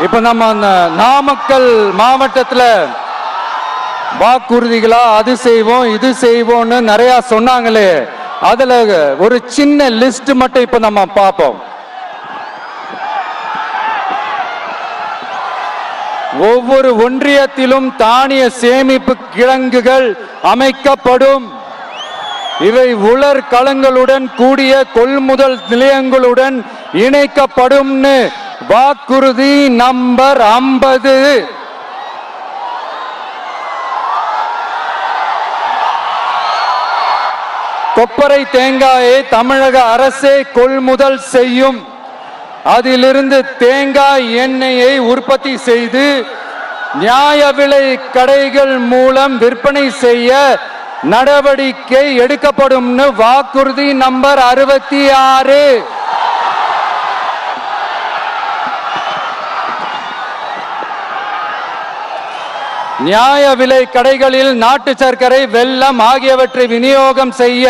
இப்ப நம்ம நாமக்கல் மாவட்டத்துல வாக்குறுதிகளா அது செய்வோம் இது செய்வோம்னு நிறைய சொன்னாங்களே, அதுல ஒரு சின்ன லிஸ்ட் மட்டும் இப்ப நம்ம பார்ப்போம். ஒவ்வொரு ஒன்றியத்திலும் தானிய சேமிப்பு கிடங்குகள் அமைக்கப்படும். இவை உலர் களங்களுடன் கூடிய கொள்முதல் நிலையங்களுடன் இணைக்கப்படும். வாக்குறுதி நம்பர் 50. கொப்பரை தேங்காயை தமிழக அரசே கொள்முதல் செய்யும். அதிலிருந்து தேங்காய் எண்ணெயை உற்பத்தி செய்து நியாய விலை கடைகள் மூலம் விற்பனை செய்ய நடவடிக்கை எடுக்கப்படும். வாக்குறுதி நம்பர் 66. நியாய விலை கடைகளில் நாட்டு சர்க்கரை, வெல்லம் ஆகியவற்றை விநியோகம் செய்ய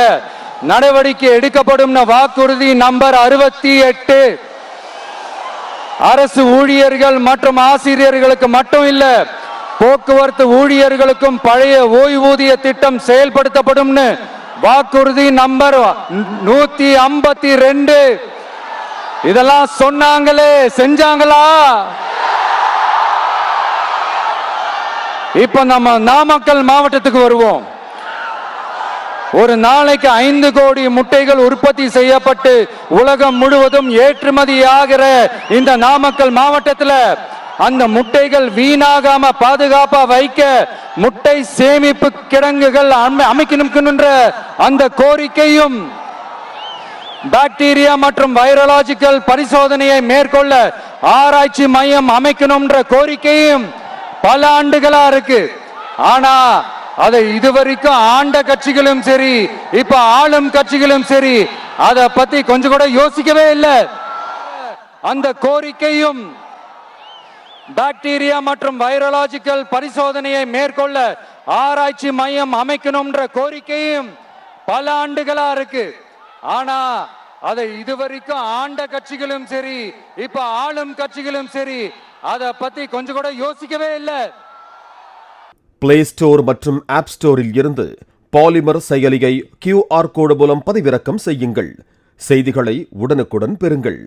நடவடிக்கை எடுக்கப்படும். வாக்குறுதி நம்பர் 68. அரசு ஊழியர்கள் மற்றும் ஆசிரியர்களுக்கு மட்டும் இல்ல, போக்குவரத்து ஊழியர்களுக்கும் பழைய ஓய்வூதிய திட்டம் செயல்படுத்தப்படும். வாக்குறுதி நம்பர் 152. இதெல்லாம் சொன்னாங்களே, செஞ்சாங்களா? இப்ப நம்ம நாமக்கல் மாவட்டத்துக்கு வருவோம். ஒரு நாளைக்கு 5 கோடி முட்டைகள் உற்பத்தி செய்யப்பட்டு உலகம் முழுவதும் ஏற்றுமதி ஆகிற இந்த நாமக்கல் மாவட்டத்தில் அந்த முட்டைகள் வீணாகாம பாதுகாப்பா வைக்க முட்டை சேமிப்பு கிடங்குகள் அமைக்கணும்ன்ற அந்த கோரிக்கையும், பாக்டீரியா மற்றும் வைரலாஜிக்கல் பரிசோதனையை மேற்கொள்ள ஆராய்ச்சி மையம் அமைக்கணும்ன்ற கோரிக்கையும் பல ஆண்டுகளா இருக்கு. ஆனா அதை இதுவரைக்கும் ஆண்ட கட்சிகளும் சரி, இப்ப ஆளும் கட்சிகளும் சரி, அதை பத்தி கொஞ்சம் கூட யோசிக்கவே இல்லை. அந்த கோரிக்கையும், பாக்டீரியா மற்றும் வைரலாஜிக்கல் பரிசோதனையை மேற்கொள்ள ஆராய்ச்சி மையம் அமைக்கணும்ன்ற கோரிக்கையும் பல ஆண்டுகளா இருக்கு. ஆனா அதை இதுவரைக்கும் ஆண்ட கட்சிகளும் சரி, இப்ப ஆளும் கட்சிகளும் சரி, அதை பத்தி கொஞ்சம் கூட யோசிக்கவே இல்லை. பிளே ஸ்டோர் மற்றும் ஆப் ஸ்டோரில் இருந்து பாலிமர் செயலியை QR கோடு மூலம் பதிவிறக்கம் செய்யுங்கள். செய்திகளை உடனுக்குடன் பெறுங்கள்.